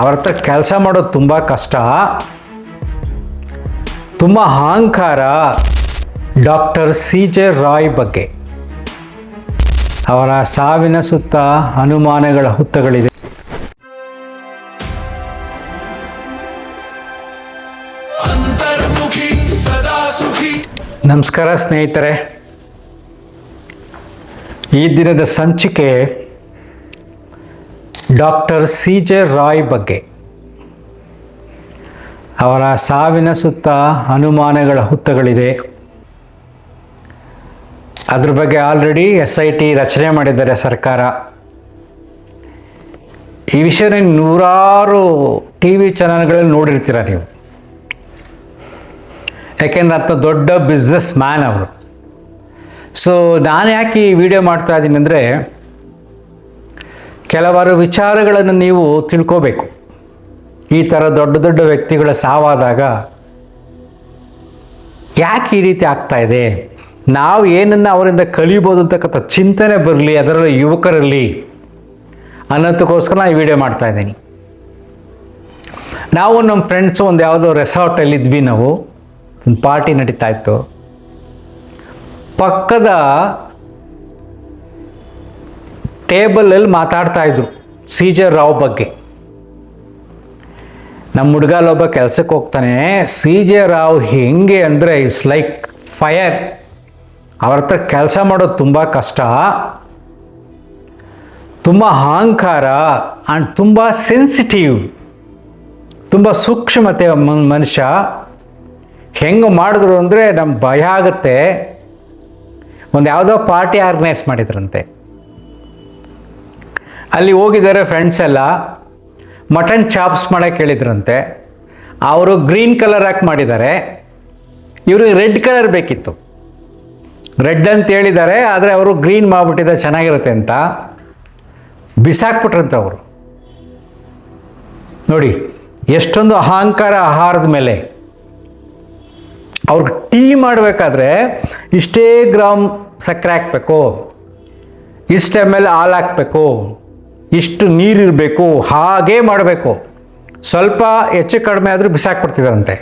ಅವ್ರ ಹತ್ರ ಕೆಲಸ ಮಾಡೋದು ತುಂಬ ಕಷ್ಟ, ತುಂಬ ಅಹಂಕಾರ. ಡಾಕ್ಟರ್ CJ ರಾಯ್ ಬಗ್ಗೆ ಅವರ ಸಾವಿನ ಸುತ್ತ ಅನುಮಾನಗಳ ಹುತ್ತಗಳಿದೆ. ನಮಸ್ಕಾರ ಸ್ನೇಹಿತರೆ, ಈ ದಿನದ ಸಂಚಿಕೆ ಡಾಕ್ಟರ್ CJ ರಾಯ್ ಬಗ್ಗೆ ಅವರ ಸಾವಿನ ಸುತ್ತ ಅನುಮಾನಗಳ ಹುತ್ತಗಳಿದೆ. ಅದ್ರ ಬಗ್ಗೆ ಆಲ್ರೆಡಿ SIT ರಚನೆ ಮಾಡಿದ್ದಾರೆ ಸರ್ಕಾರ. ಈ ವಿಷಯನ ನೂರಾರು TV ಚಾನಲ್ಗಳಲ್ಲಿ ನೋಡಿರ್ತೀರ ನೀವು, ಯಾಕೆಂದ್ರೆ ಅಂತ ದೊಡ್ಡ ಬಿಸ್ನೆಸ್ ಮ್ಯಾನ್ ಅವರು. ಸೊ ನಾನು ಯಾಕೆ ಈ ವಿಡಿಯೋ ಮಾಡ್ತಾ ಇದ್ದೀನಿ ಅಂದರೆ, ಕೆಲವಾರು ವಿಚಾರಗಳನ್ನು ನೀವು ತಿಳ್ಕೋಬೇಕು. ಈ ಥರ ದೊಡ್ಡ ದೊಡ್ಡ ವ್ಯಕ್ತಿಗಳ ಸಾವಾದಾಗ ಯಾಕೆ ಈ ರೀತಿ ಆಗ್ತಾ ಇದೆ, ನಾವು ಏನನ್ನು ಅವರಿಂದ ಕಲಿಬೋದು ಅಂತಕ್ಕಂಥ ಚಿಂತನೆ ಬರಲಿ ಅದರಲ್ಲಿ ಯುವಕರಲ್ಲಿ ಅನ್ನೋದಕ್ಕೋಸ್ಕರ ನಾನು ಈ ವಿಡಿಯೋ ಮಾಡ್ತಾ ಇದ್ದೀನಿ. ನಾವು ನಮ್ಮ ಫ್ರೆಂಡ್ಸು ಒಂದು ಯಾವುದೋ ರೆಸಾರ್ಟಲ್ಲಿ ಇದ್ವಿ, ನಾವು ಒಂದು ಪಾರ್ಟಿ ನಡೀತಾ ಇತ್ತು. ಪಕ್ಕದ ಟೇಬಲಲ್ಲಿ ಮಾತಾಡ್ತಾ ಇದ್ರು CJ ರಾವ್ ಬಗ್ಗೆ. ನಮ್ಮ ಹುಡುಗಲ್ಲೊಬ್ಬ ಕೆಲಸಕ್ಕೆ ಹೋಗ್ತಾನೆ. CJ ರಾವ್ ಹೆಂಗೆ ಅಂದರೆ ಇಟ್ಸ್ ಲೈಕ್ ಫೈರ್. ಅವ್ರ ಹತ್ರ ಕೆಲಸ ಮಾಡೋದು ತುಂಬ ಕಷ್ಟ, ತುಂಬ ಅಹಂಕಾರ ಆ್ಯಂಡ್ ತುಂಬ ಸೆನ್ಸಿಟಿವ್, ತುಂಬ ಸೂಕ್ಷ್ಮತೆ ಮನುಷ್ಯ. ಹೆಂಗೆ ಮಾಡಿದ್ರು ಅಂದರೆ ನಮ್ಗೆ ಭಯ ಆಗುತ್ತೆ. ಒಂದು ಯಾವುದೋ ಪಾರ್ಟಿ ಆರ್ಗನೈಸ್ ಮಾಡಿದ್ರಂತೆ, ಅಲ್ಲಿ ಹೋಗಿದ್ದಾರೆ ಫ್ರೆಂಡ್ಸ್ ಎಲ್ಲ. ಮಟನ್ ಚಾಪ್ಸ್ ಮಾಡೋಕ್ಕೆ ಹೇಳಿದ್ರಂತೆ. ಅವರು ಗ್ರೀನ್ ಕಲರ್ ಹಾಕಿ ಮಾಡಿದ್ದಾರೆ, ಇವ್ರಿಗೆ ರೆಡ್ ಕಲರ್ ಬೇಕಿತ್ತು. ರೆಡ್ ಅಂತ ಹೇಳಿದ್ದಾರೆ, ಆದರೆ ಅವರು ಗ್ರೀನ್ ಮಾಡಿಬಿಟ್ಟಿದ್ದಾರೆ ಚೆನ್ನಾಗಿರುತ್ತೆ ಅಂತ. ಬಿಸಾಕ್ಬಿಟ್ರಂತೆ ಅವರು. ನೋಡಿ ಎಷ್ಟೊಂದು ಅಹಂಕಾರ ಆಹಾರದ ಮೇಲೆ. ಅವ್ರಿಗೆ ಟೀ ಮಾಡಬೇಕಾದ್ರೆ ಇಷ್ಟೇ ಗ್ರಾಮ್ ಸಕ್ಕರೆ ಹಾಕಬೇಕು, ಇಷ್ಟು ML ಹಾಲು ಹಾಕಬೇಕು, ಇಷ್ಟು ನೀರಿರಬೇಕು, ಹಾಗೇ ಮಾಡಬೇಕು. ಸ್ವಲ್ಪ ಹೆಚ್ಚು ಕಡಿಮೆ ಆದರೂ ಬಿಸಾಕ್ಬಿಡ್ತಿದ್ದಾರಂತೆ.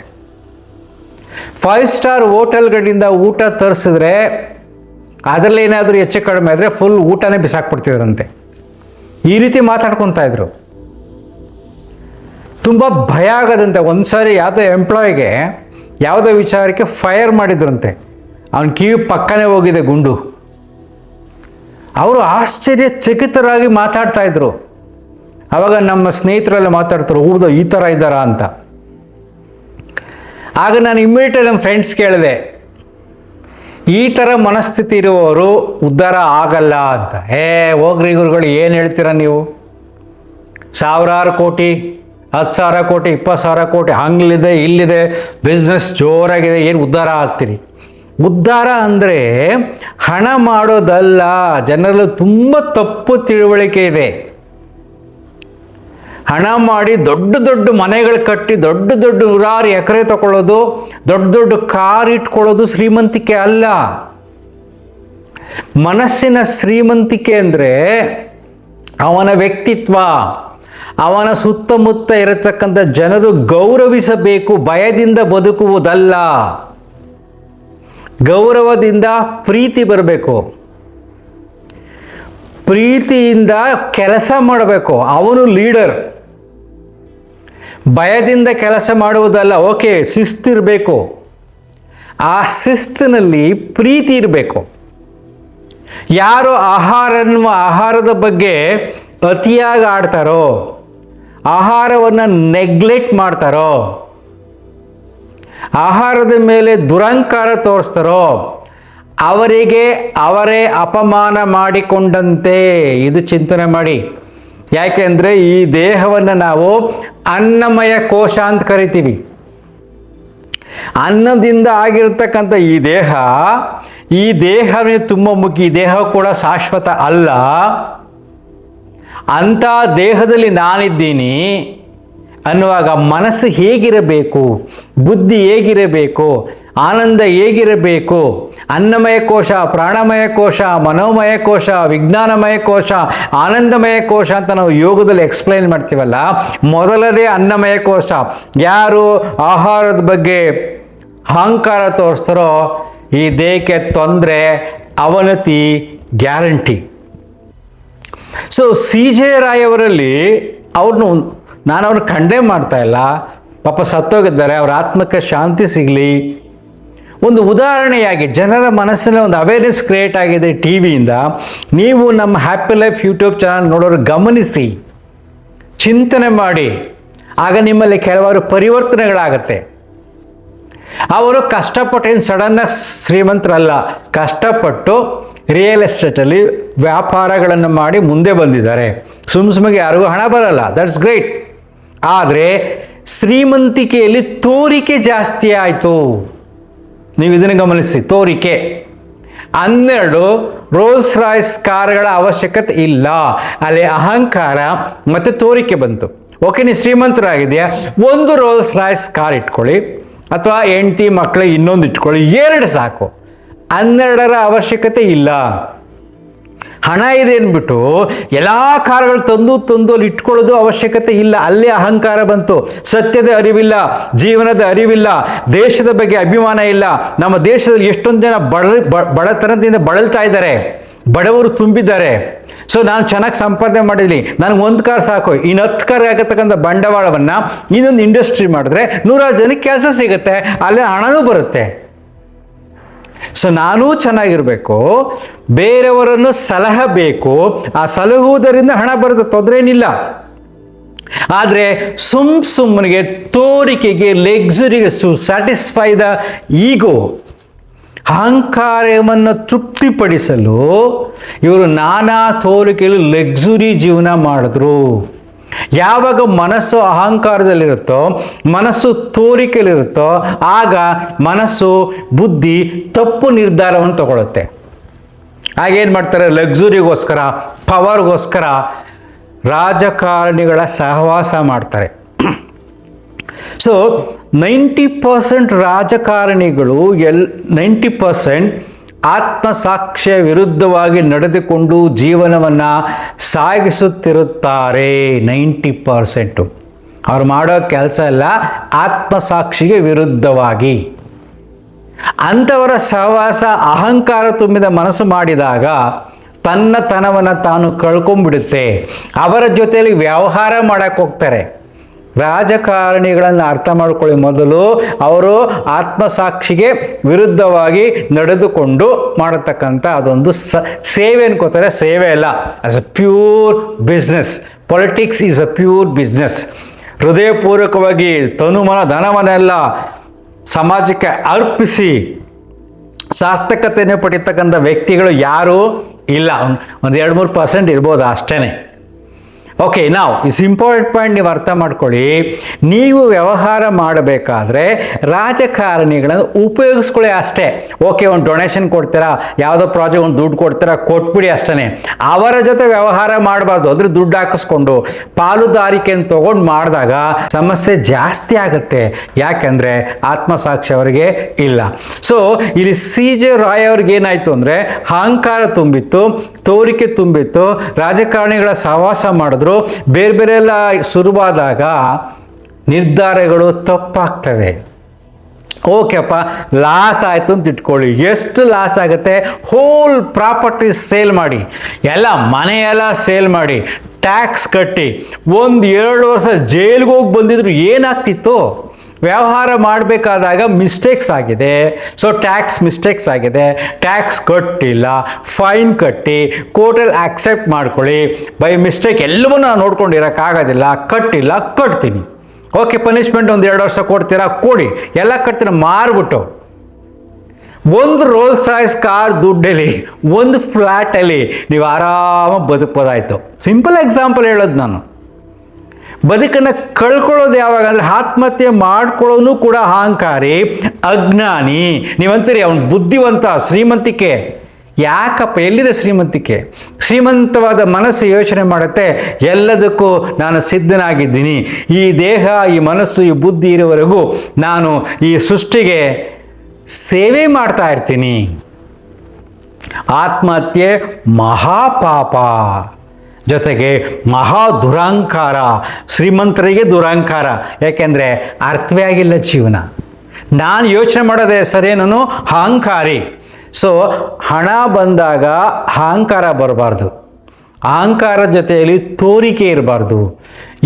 5 ಸ್ಟಾರ್ ಹೋಟೆಲ್ಗಳಿಂದ ಊಟ ತರಿಸಿದ್ರೆ ಅದರಲ್ಲಿ ಏನಾದರೂ ಹೆಚ್ಚು ಕಡಿಮೆ ಆದರೆ ಫುಲ್ ಊಟನೇ ಬಿಸಾಕ್ಬಿಡ್ತಿದ್ದಾರಂತೆ. ಈ ರೀತಿ ಮಾತಾಡ್ಕೊತಾ ಇದ್ರು. ತುಂಬ ಭಯ ಆಗೋದಂತೆ. ಒಂದು ಸಾರಿ ಯಾವುದೋ ಎಂಪ್ಲಾಯಿಗೆ ಯಾವುದೋ ವಿಚಾರಕ್ಕೆ ಫೈರ್ ಮಾಡಿದ್ರಂತೆ, ಅವನ ಕಿವಿ ಪಕ್ಕನೇ ಹೋಗಿದೆ ಗುಂಡು. ಅವರು ಆಶ್ಚರ್ಯಚಕಿತರಾಗಿ ಮಾತಾಡ್ತಾ ಇದ್ರು. ಆವಾಗ ನಮ್ಮ ಸ್ನೇಹಿತರೆಲ್ಲ ಮಾತಾಡ್ತಾರೆ, ಹೌದು ಈ ಥರ ಇದ್ದಾರಾ ಅಂತ. ಆಗ ನಾನು ಇಮ್ಮಿಡಿಯೇಟ್ ನಮ್ಮ ಫ್ರೆಂಡ್ಸ್ ಕೇಳಿದೆ, ಈ ಥರ ಮನಸ್ಥಿತಿ ಇರುವವರು ಉದ್ಧಾರ ಆಗಲ್ಲ ಅಂತ. ಹೋಗ್ರಿ ಗುರುಗಳು, ಏನು ಹೇಳ್ತೀರ ನೀವು? ಸಾವಿರಾರು ಕೋಟಿ, 10,000 ಕೋಟಿ, 20,000 ಕೋಟಿ ಹಂಗಿಲ್ಲಿದೆ ಇಲ್ಲಿದೆ, ಬಿಸ್ನೆಸ್ ಜೋರಾಗಿದೆ, ಏನು ಉದ್ಧಾರ ಆಗ್ತೀರಿ? ಉದ್ಧಾರ ಅಂದರೆ ಹಣ ಮಾಡೋದಲ್ಲ. ಜನರಲ್ಲಿ ತುಂಬ ತಪ್ಪು ತಿಳುವಳಿಕೆ ಇದೆ. ಹಣ ಮಾಡಿ ದೊಡ್ಡ ದೊಡ್ಡ ಮನೆಗಳು ಕಟ್ಟಿ ದೊಡ್ಡ ದೊಡ್ಡ 100 ಎಕರೆ ತಗೊಳ್ಳೋದು, ದೊಡ್ಡ ದೊಡ್ಡ ಕಾರ್ ಇಟ್ಕೊಳ್ಳೋದು ಶ್ರೀಮಂತಿಕೆ ಅಲ್ಲ. ಮನಸ್ಸಿನ ಶ್ರೀಮಂತಿಕೆ ಅಂದರೆ ಅವನ ವ್ಯಕ್ತಿತ್ವ, ಅವನ ಸುತ್ತಮುತ್ತ ಇರತಕ್ಕಂಥ ಜನರು ಗೌರವಿಸಬೇಕು, ಭಯದಿಂದ ಬದುಕುವುದಲ್ಲ. ಗೌರವದಿಂದ ಪ್ರೀತಿ ಬರಬೇಕು, ಪ್ರೀತಿಯಿಂದ ಕೆಲಸ ಮಾಡಬೇಕು. ಅವನು ಲೀಡರ್. ಭಯದಿಂದ ಕೆಲಸ ಮಾಡುವುದಲ್ಲ. ಓಕೆ, ಶಿಸ್ತಿರಬೇಕು, ಆ ಶಿಸ್ತಿನಲ್ಲಿ ಪ್ರೀತಿ ಇರಬೇಕು. ಯಾರು ಆಹಾರದ ಬಗ್ಗೆ ಅತಿಯಾಗಿ ಆಡ್ತಾರೋ, ಆಹಾರವನ್ನು ನೆಗ್ಲೆಕ್ಟ್ ಮಾಡ್ತಾರೋ, ಆಹಾರದ ಮೇಲೆ ದುರಂಕಾರ ತೋರಿಸ್ತಾರೋ ಅವರಿಗೆ ಅವರೇ ಅಪಮಾನ ಮಾಡಿಕೊಂಡಂತೆ. ಇದು ಚಿಂತನೆ ಮಾಡಿ. ಯಾಕೆಂದರೆ ಈ ದೇಹವನ್ನು ನಾವು ಅನ್ನಮಯ ಕೋಶ ಅಂತ ಕರಿತೀವಿ. ಅನ್ನದಿಂದ ಆಗಿರತಕ್ಕಂಥ ಈ ದೇಹವೇ ತುಂಬ ಮುಖ್ಯ. ಈ ದೇಹ ಕೂಡ ಶಾಶ್ವತ ಅಲ್ಲ. ಅಂಥ ದೇಹದಲ್ಲಿ ನಾನಿದ್ದೀನಿ ಅನ್ನುವಾಗ ಮನಸ್ಸು ಹೇಗಿರಬೇಕು, ಬುದ್ಧಿ ಹೇಗಿರಬೇಕು, ಆನಂದ ಹೇಗಿರಬೇಕು, ಅನ್ನಮಯ ಕೋಶ, ಪ್ರಾಣಮಯ ಕೋಶ, ಮನೋಮಯ ಕೋಶ, ವಿಜ್ಞಾನಮಯ ಕೋಶ, ಆನಂದಮಯ ಕೋಶ ಅಂತ ನಾವು ಯೋಗದಲ್ಲಿ ಎಕ್ಸ್ಪ್ಲೈನ್ ಮಾಡ್ತೀವಲ್ಲ, ಮೊದಲದೇ ಅನ್ನಮಯ ಕೋಶ. ಯಾರು ಆಹಾರದ ಬಗ್ಗೆ ಅಹಂಕಾರ ತೋರಿಸ್ತಾರೋ ಈ ದೇಹಕ್ಕೆ ತೊಂದರೆ, ಅವನತಿ ಗ್ಯಾರಂಟಿ. ಸೊ CJ ರಾಯ್ ಅವರಲ್ಲಿ ನಾನು ಅವ್ರನ್ನ ಕಂಡೇಮ್ ಮಾಡ್ತಾ ಇಲ್ಲ, ಪಾಪ ಸತ್ತೋಗಿದ್ದಾರೆ, ಅವ್ರ ಆತ್ಮಕ್ಕೆ ಶಾಂತಿ ಸಿಗಲಿ. ಒಂದು ಉದಾಹರಣೆಯಾಗಿ ಜನರ ಮನಸ್ಸಿನ ಒಂದು ಅವೇರ್ನೆಸ್ ಕ್ರಿಯೇಟ್ ಆಗಿದೆ ಟಿ ವಿಯಿಂದ. ನೀವು ನಮ್ಮ ಹ್ಯಾಪಿ ಲೈಫ್ ಯೂಟ್ಯೂಬ್ ಚಾನಲ್ ನೋಡೋರು ಗಮನಿಸಿ, ಚಿಂತನೆ ಮಾಡಿ, ಆಗ ನಿಮ್ಮಲ್ಲಿ ಕೆಲವಾರು ಪರಿವರ್ತನೆಗಳಾಗತ್ತೆ. ಅವರು ಕಷ್ಟಪಟ್ಟು ಸಡನ್ನಾಗಿ ಶ್ರೀಮಂತರಲ್ಲ, ಕಷ್ಟಪಟ್ಟು ರಿಯಲ್ ಎಸ್ಟೇಟಲ್ಲಿ ವ್ಯಾಪಾರಗಳನ್ನು ಮಾಡಿ ಮುಂದೆ ಬಂದಿದ್ದಾರೆ. ಸುಮ್ಗೆ ಯಾರಿಗೂ ಹಣ ಬರಲ್ಲ, ದಟ್ಸ್ ಗ್ರೇಟ್. ಆದರೆ ಶ್ರೀಮಂತಿಕೆಯಲ್ಲಿ ತೋರಿಕೆ ಜಾಸ್ತಿ ಆಯಿತು. ನೀವು ಇದನ್ನು ಗಮನಿಸಿ, ತೋರಿಕೆ. 12 ರೋಲ್ಸ್ ರಾಯ್ಸ್ ಕಾರುಗಳ ಅವಶ್ಯಕತೆ ಇಲ್ಲ, ಅಲ್ಲಿ ಅಹಂಕಾರ ಮತ್ತು ತೋರಿಕೆ ಬಂತು. ಓಕೆ, ನೀವು ಶ್ರೀಮಂತರಾಗಿದೆಯಾ, ಒಂದು ರೋಲ್ಸ್ ರಾಯ್ಸ್ ಕಾರ್ ಇಟ್ಕೊಳ್ಳಿ, ಅಥವಾ ಹೆಂಡತಿ ಮಕ್ಕಳಿಗೆ ಇನ್ನೊಂದು ಇಟ್ಕೊಳ್ಳಿ, 2 ಸಾಕು. 12ರ ಅವಶ್ಯಕತೆ ಇಲ್ಲ. ಹಣ ಇದೆ ಅಂದ್ಬಿಟ್ಟು ಎಲ್ಲ ಕಾರುಗಳು ತಂದು ಅಲ್ಲಿ ಇಟ್ಕೊಳ್ಳೋದು ಅವಶ್ಯಕತೆ ಇಲ್ಲ. ಅಲ್ಲೇ ಅಹಂಕಾರ ಬಂತು. ಸತ್ಯದ ಅರಿವಿಲ್ಲ, ಜೀವನದ ಅರಿವಿಲ್ಲ, ದೇಶದ ಬಗ್ಗೆ ಅಭಿಮಾನ ಇಲ್ಲ. ನಮ್ಮ ದೇಶದಲ್ಲಿ ಎಷ್ಟೊಂದು ಜನ ಬಡತನದಿಂದ ಬಳಲ್ತಾ ಇದ್ದಾರೆ, ಬಡವರು ತುಂಬಿದ್ದಾರೆ. ಸೊ ನಾನು ಚೆನ್ನಾಗಿ ಸಂಪಾದನೆ ಮಾಡಿದ್ದೀನಿ, ನನಗೆ 1 ಕಾರ್ ಸಾಕು, ಇನ್ನು 10 ಕಾರ್ ಆಗತಕ್ಕಂಥ ಬಂಡವಾಳವನ್ನು ಇನ್ನೊಂದು ಇಂಡಸ್ಟ್ರಿ ಮಾಡಿದ್ರೆ 100 ಜನಕ್ಕೆ ಕೆಲಸ ಸಿಗುತ್ತೆ, ಅಲ್ಲೇ ಹಣನೂ ಬರುತ್ತೆ. ಸೊ ನಾನೂ ಚೆನ್ನಾಗಿರಬೇಕು, ಬೇರೆಯವರನ್ನು ಸಲಹಬೇಕು, ಆ ಸಲಹುವುದರಿಂದ ಹಣ ಬರುತ್ತೆ, ತೊಂದರೆ ಏನಿಲ್ಲ. ಆದರೆ ಸುಮ್ಮನೆ ತೋರಿಕೆಗೆ, ಲೆಕ್ಸುರಿಗೆ, ಟು ಸ್ಯಾಟಿಸ್ಫೈ ದ ಈಗೋ, ಅಹಂಕಾರವನ್ನು ತೃಪ್ತಿಪಡಿಸಲು ಇವರು ನಾನಾ ತೋರಿಕೆಯಲ್ಲಿ ಲೆಕ್ಸುರಿ ಜೀವನ ಮಾಡಿದ್ರು. ಯಾವಾಗ ಮನಸ್ಸು ಅಹಂಕಾರದಲ್ಲಿರುತ್ತೋ, ಮನಸ್ಸು ತೋರಿಕೆಯಲ್ಲಿರುತ್ತೋ, ಆಗ ಮನಸ್ಸು, ಬುದ್ಧಿ ತಪ್ಪು ನಿರ್ಧಾರವನ್ನು ತಗೊಳುತ್ತೆ. ಆಗೇನು ಮಾಡ್ತಾರೆ, ಲಕ್ಸುರಿಗೋಸ್ಕರ, ಪವರ್ಗೋಸ್ಕರ ರಾಜಕಾರಣಿಗಳ ಸಹವಾಸ ಮಾಡ್ತಾರೆ. ಸೊ 90% ರಾಜಕಾರಣಿಗಳು 90% ಆತ್ಮಸಾಕ್ಷ್ಯ ವಿರುದ್ಧವಾಗಿ ನಡೆದುಕೊಂಡು ಜೀವನವನ್ನು ಸಾಗಿಸುತ್ತಿರುತ್ತಾರೆ. 90% ಅವ್ರು ಮಾಡೋ ಕೆಲಸ ಎಲ್ಲ ಆತ್ಮಸಾಕ್ಷಿಗೆ ವಿರುದ್ಧವಾಗಿ. ಅಂಥವರ ಸಹವಾಸ ಅಹಂಕಾರ ತುಂಬಿದ ಮನಸ್ಸು ಮಾಡಿದಾಗ ತನ್ನತನವನ್ನು ತಾನು ಕಳ್ಕೊಂಡ್ಬಿಡುತ್ತೆ. ಅವರ ಜೊತೆಯಲ್ಲಿ ವ್ಯವಹಾರ ಮಾಡಕ್ಕೆ ಹೋಗ್ತಾರೆ. ರಾಜಕಾರಣಿಗಳನ್ನು ಅರ್ಥ ಮಾಡ್ಕೊಳ್ಳಿ. ಮೊದಲು ಅವರು ಆತ್ಮಸಾಕ್ಷಿಗೆ ವಿರುದ್ಧವಾಗಿ ನಡೆದುಕೊಂಡು ಮಾಡತಕ್ಕಂಥ ಅದೊಂದು ಸೇವೆ ಅನ್ಕೋತಾರೆ. ಸೇವೆ ಅಲ್ಲ, as a pure business. Politics is a pure business. ಹೃದಯಪೂರ್ವಕವಾಗಿ ತನುಮನ ಧನವನ್ನೆಲ್ಲ ಸಮಾಜಕ್ಕೆ ಅರ್ಪಿಸಿ ಸಾರ್ಥಕತೆಯನ್ನು ಪಡಿತಕ್ಕಂಥ ವ್ಯಕ್ತಿಗಳು ಯಾರೂ ಇಲ್ಲ. ಒಂದು 2-3% ಇರ್ಬೋದು ಅಷ್ಟೇ. ಓಕೆ, ನಾವು ಇಸ್ ಇಂಪಾರ್ಟೆಂಟ್ ಪಾಯಿಂಟ್ ನೀವು ಅರ್ಥ ಮಾಡ್ಕೊಳ್ಳಿ. ನೀವು ವ್ಯವಹಾರ ಮಾಡಬೇಕಾದ್ರೆ ರಾಜಕಾರಣಿಗಳನ್ನು ಉಪಯೋಗಿಸ್ಕೊಳ್ಳಿ ಅಷ್ಟೇ. ಓಕೆ, ಒಂದು ಡೊನೇಷನ್ ಕೊಡ್ತೀರಾ, ಯಾವುದೋ ಪ್ರಾಜೆಕ್ಟ್ ಒಂದು ದುಡ್ಡು ಕೊಡ್ತೀರಾ, ಕೊಟ್ಬಿಡಿ ಅಷ್ಟೇ. ಅವರ ಜೊತೆ ವ್ಯವಹಾರ ಮಾಡಬಾರ್ದು. ಅಂದರೆ ದುಡ್ಡು ಹಾಕಿಸ್ಕೊಂಡು ಪಾಲುದಾರಿಕೆಯನ್ನು ತಗೊಂಡು ಮಾಡಿದಾಗ ಸಮಸ್ಯೆ ಜಾಸ್ತಿ ಆಗುತ್ತೆ. ಯಾಕೆಂದರೆ ಆತ್ಮಸಾಕ್ಷಿ ಅವರಿಗೆ ಇಲ್ಲ. ಸೊ ಇಲ್ಲಿ CJ ರಾಯ್ ಅವ್ರಿಗೆ ಏನಾಯಿತು ಅಂದರೆ ಅಹಂಕಾರ ತುಂಬಿತ್ತು, ತೋರಿಕೆ ತುಂಬಿತ್ತು, ರಾಜಕಾರಣಿಗಳ ಸಹವಾಸ ಮಾಡಿದ್ರು. ಬೇರೆ ಬೇರೆ ಎಲ್ಲ ಶುರುವಾದಾಗ ನಿರ್ಧಾರಗಳು ತಪ್ಪಾಗ್ತವೆ. ಓಕೆಪ್ಪ, ಲಾಸ್ ಆಯಿತು ಅಂತ ಇಟ್ಕೊಳ್ಳಿ. ಎಷ್ಟು ಲಾಸ್ ಆಗುತ್ತೆ? ಹೋಲ್ ಪ್ರಾಪರ್ಟಿ ಸೇಲ್ ಮಾಡಿ, ಎಲ್ಲ ಮನೆಯೆಲ್ಲ ಸೇಲ್ ಮಾಡಿ, ಟ್ಯಾಕ್ಸ್ ಕಟ್ಟಿ 1-2 ವರ್ಷ ಜೈಲಿಗೆ ಹೋಗಿ ಬಂದಿದ್ರು ಏನಾಗ್ತಿತ್ತು? ವ್ಯವಹಾರ ಮಾಡಬೇಕಾದಾಗ ಮಿಸ್ಟೇಕ್ಸ್ ಆಗಿದೆ. ಸೊ ಟ್ಯಾಕ್ಸ್ ಮಿಸ್ಟೇಕ್ಸ್ ಆಗಿದೆ, ಟ್ಯಾಕ್ಸ್ ಕಟ್ಟಿಲ್ಲ, ಫೈನ್ ಕಟ್ಟಿ ಕೋರ್ಟಲ್ಲಿ ಆಕ್ಸೆಪ್ಟ್ ಮಾಡ್ಕೊಳ್ಳಿ. ಬೈ ಮಿಸ್ಟೇಕ್ ಎಲ್ಲವನ್ನೂ ನಾನು ನೋಡ್ಕೊಂಡಿರೋಕ್ಕಾಗೋದಿಲ್ಲ, ಕಟ್ಟಿಲ್ಲ, ಕಟ್ತೀನಿ. ಓಕೆ, ಪನಿಷ್ಮೆಂಟ್ 1-2 ವರ್ಷ ಕೊಡ್ತೀರಾ, ಕೊಡಿ, ಎಲ್ಲ ಕಟ್ತೀರ, ಮಾರ್ಬಿಟ್ಟು ಒಂದು ರೋಲ್ಸ್ ರಾಯ್ಸ್ ಕಾರ್ ದುಡ್ಡಲ್ಲಿ, ಒಂದು ಫ್ಲ್ಯಾಟಲ್ಲಿ ನೀವು ಆರಾಮಾಗಿ ಬದುಕ್ಬೋದಾಯಿತು. ಸಿಂಪಲ್ ಎಕ್ಸಾಂಪಲ್ ಹೇಳೋದು ನಾನು. ಬದುಕನ್ನು ಕಳ್ಕೊಳ್ಳೋದು ಯಾವಾಗ ಅಂದರೆ ಆತ್ಮಹತ್ಯೆ ಮಾಡ್ಕೊಳ್ಳೋನು ಕೂಡ ಅಹಂಕಾರಿ, ಅಜ್ಞಾನಿ. ನೀವಂತೀರಿ ಅವನು ಬುದ್ಧಿವಂತ, ಶ್ರೀಮಂತಿಕೆ. ಯಾಕಪ್ಪ, ಎಲ್ಲಿದೆ ಶ್ರೀಮಂತಿಕೆ? ಶ್ರೀಮಂತವಾದ ಮನಸ್ಸು ಯೋಚನೆ ಮಾಡುತ್ತೆ, ಎಲ್ಲದಕ್ಕೂ ನಾನು ಸಿದ್ಧನಾಗಿದ್ದೀನಿ. ಈ ದೇಹ, ಈ ಮನಸ್ಸು, ಈ ಬುದ್ಧಿ ಇರುವವರೆಗೂ ನಾನು ಈ ಸೃಷ್ಟಿಗೆ ಸೇವೆ ಮಾಡ್ತಾ ಇರ್ತೀನಿ. ಆತ್ಮಹತ್ಯೆ ಮಹಾಪಾಪ, ಜೊತೆಗೆ ಮಹಾ ದುರಹಂಕಾರ. ಶ್ರೀಮಂತರಿಗೆ ದುರಹಂಕಾರ, ಯಾಕೆಂದರೆ ಅರ್ಥವೇ ಆಗಿಲ್ಲ ಜೀವನ. ನಾನು ಯೋಚನೆ ಮಾಡೋದೇ ಸರಿನೂ ಅಹಂಕಾರಿ. ಸೊ ಹಣ ಬಂದಾಗ ಅಹಂಕಾರ ಬರಬಾರ್ದು, ಅಹಂಕಾರದ ಜೊತೆಯಲ್ಲಿ ತೋರಿಕೆ ಇರಬಾರ್ದು.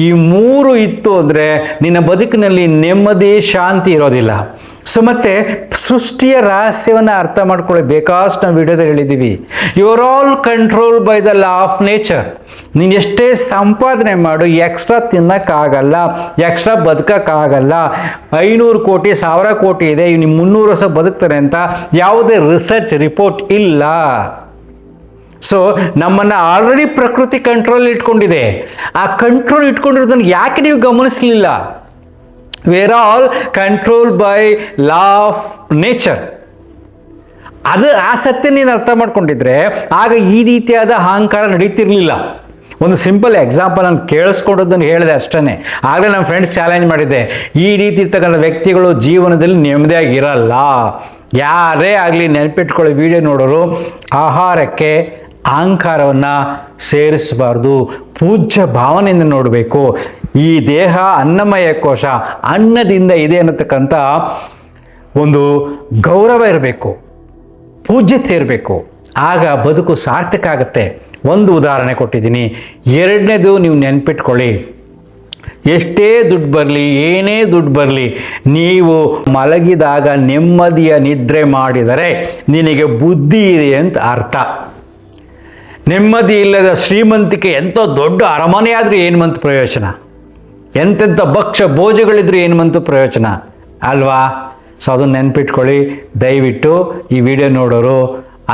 ಈ ಮೂರು ಇತ್ತು ಅಂದರೆ ನಿನ್ನ ಬದುಕಿನಲ್ಲಿ ನೆಮ್ಮದಿ ಶಾಂತಿ ಇರೋದಿಲ್ಲ. ಸೊ ಮತ್ತೆ ಸೃಷ್ಟಿಯ ರಹಸ್ಯವನ್ನು ಅರ್ಥ ಮಾಡ್ಕೊಳ್ಳಿ. ಬೇಕಾಷ್ಟು ನಾವು ವಿಡಿಯೋದಲ್ಲಿ ಹೇಳಿದ್ದೀವಿ. You are all control by the law of nature. ನೀನು ಎಷ್ಟೇ ಸಂಪಾದನೆ ಮಾಡು, ಎಕ್ಸ್ಟ್ರಾ ತಿನ್ನೋಕ್ಕಾಗಲ್ಲ, ಎಕ್ಸ್ಟ್ರಾ ಬದುಕೋಕ್ಕಾಗಲ್ಲ. 500 ಕೋಟಿ 1000 ಕೋಟಿ ಇದೆ, ನೀವು 300 ವರ್ಷ ಬದುಕ್ತಾರೆ ಅಂತ ಯಾವುದೇ ರಿಸರ್ಚ್ ರಿಪೋರ್ಟ್ ಇಲ್ಲ. ಸೊ ನಮ್ಮನ್ನು ಆಲ್ರೆಡಿ ಪ್ರಕೃತಿ ಕಂಟ್ರೋಲ್ ಇಟ್ಕೊಂಡಿದೆ. ಆ ಕಂಟ್ರೋಲ್ ಇಟ್ಕೊಂಡಿರೋದನ್ನು ಯಾಕೆ ನೀವು ಗಮನಿಸಲಿಲ್ಲ? We are all control by law of nature. ಆ ಸತ್ಯ ನೀನು ಅರ್ಥ ಮಾಡ್ಕೊಂಡಿದ್ರೆ ಆಗ ಈ ರೀತಿಯಾದ ಅಹಂಕಾರ ನಡೀತಿರ್ಲಿಲ್ಲ. ಒಂದು ಸಿಂಪಲ್ ಎಕ್ಸಾಂಪಲ್ ನಾನು ಕೇಳಿಸ್ಕೊಂಡದ್ದನ್ನು ಹೇಳಿದೆ ಅಷ್ಟೇ. ಆಗಲೇ ನಮ್ಮ ಫ್ರೆಂಡ್ಸ್ ಚಾಲೆಂಜ್ ಮಾಡಿದ್ದೆ, ಈ ರೀತಿ ಇರ್ತಕ್ಕಂಥ ವ್ಯಕ್ತಿಗಳು ಜೀವನದಲ್ಲಿ ನೆಮ್ಮದಿಯಾಗಿರಲ್ಲ. ಯಾರೇ ಆಗಲಿ ನೆನಪಿಟ್ಕೊಳ್ಳಿ, ವಿಡಿಯೋ ನೋಡೋರು ಆಹಾರಕ್ಕೆ ಅಹಂಕಾರವನ್ನು ಸೇರಿಸಬಾರ್ದು, ಪೂಜ್ಯ ಭಾವನೆಯಿಂದ ನೋಡಬೇಕು. ಈ ದೇಹ ಅನ್ನಮಯ ಕೋಶ, ಅನ್ನದಿಂದ ಇದೆ ಅನ್ನತಕ್ಕಂಥ ಒಂದು ಗೌರವ ಇರಬೇಕು, ಪೂಜ್ಯತೆ ಇರಬೇಕು. ಆಗ ಬದುಕು ಸಾರ್ಥಕ ಆಗುತ್ತೆ. ಒಂದು ಉದಾಹರಣೆ ಕೊಟ್ಟಿದ್ದೀನಿ. ಎರಡನೇದು ನೀವು ನೆನಪಿಟ್ಕೊಳ್ಳಿ, ಎಷ್ಟೇ ದುಡ್ಡು ಬರಲಿ, ಏನೇ ದುಡ್ಡು ಬರಲಿ, ನೀವು ಮಲಗಿದಾಗ ನೆಮ್ಮದಿಯ ನಿದ್ರೆ ಮಾಡಿದರೆ ನಿನಗೆ ಬುದ್ಧಿ ಇದೆ ಅಂತ ಅರ್ಥ. ನೆಮ್ಮದಿ ಇಲ್ಲದ ಶ್ರೀಮಂತಿಕೆ ಎಂಥ ದೊಡ್ಡ ಅರಮನೆ ಆದರೂ ಏನು ಬಂತು ಪ್ರಯೋಜನ? ಎಂತೆಂಥ ಭಕ್ಷ್ಯ ಭೋಜಗಳಿದ್ರು ಏನು ಬಂತು ಪ್ರಯೋಜನ ಅಲ್ವಾ? ಸೊ ಅದನ್ನು ನೆನಪಿಟ್ಕೊಳ್ಳಿ. ದಯವಿಟ್ಟು ಈ ವಿಡಿಯೋ ನೋಡೋರು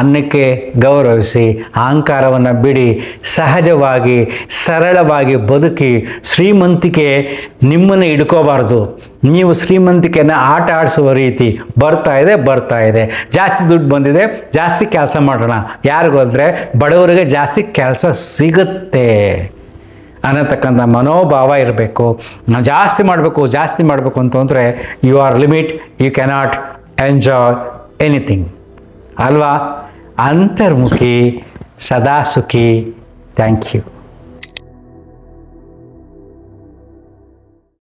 ಅನ್ನಕ್ಕೆ ಗೌರವಿಸಿ, ಅಹಂಕಾರವನ್ನು ಬಿಡಿ, ಸಹಜವಾಗಿ ಸರಳವಾಗಿ ಬದುಕಿ. ಶ್ರೀಮಂತಿಕೆ ನಿಮ್ಮನ್ನು ಹಿಡ್ಕೋಬಾರ್ದು. ನೀವು ಶ್ರೀಮಂತಿಕೆಯನ್ನು ಆಟ ಆಡಿಸುವ ರೀತಿ ಬರ್ತಾ ಇದೆ. ಜಾಸ್ತಿ ದುಡ್ಡು ಬಂದಿದೆ, ಜಾಸ್ತಿ ಕೆಲಸ ಮಾಡೋಣ. ಯಾರಿಗೋದ್ರೆ ಬಡವರಿಗೆ ಜಾಸ್ತಿ ಕೆಲಸ ಸಿಗುತ್ತೆ ಅನ್ನತಕ್ಕಂಥ ಮನೋಭಾವ ಇರಬೇಕು. ಜಾಸ್ತಿ ಮಾಡಬೇಕು ಅಂತಂದರೆ you are limit, you cannot enjoy anything ಅಲ್ವಾ? ಅಂತರ್ಮುಖಿ, ಸದಾ ಸುಖಿ. Thank you.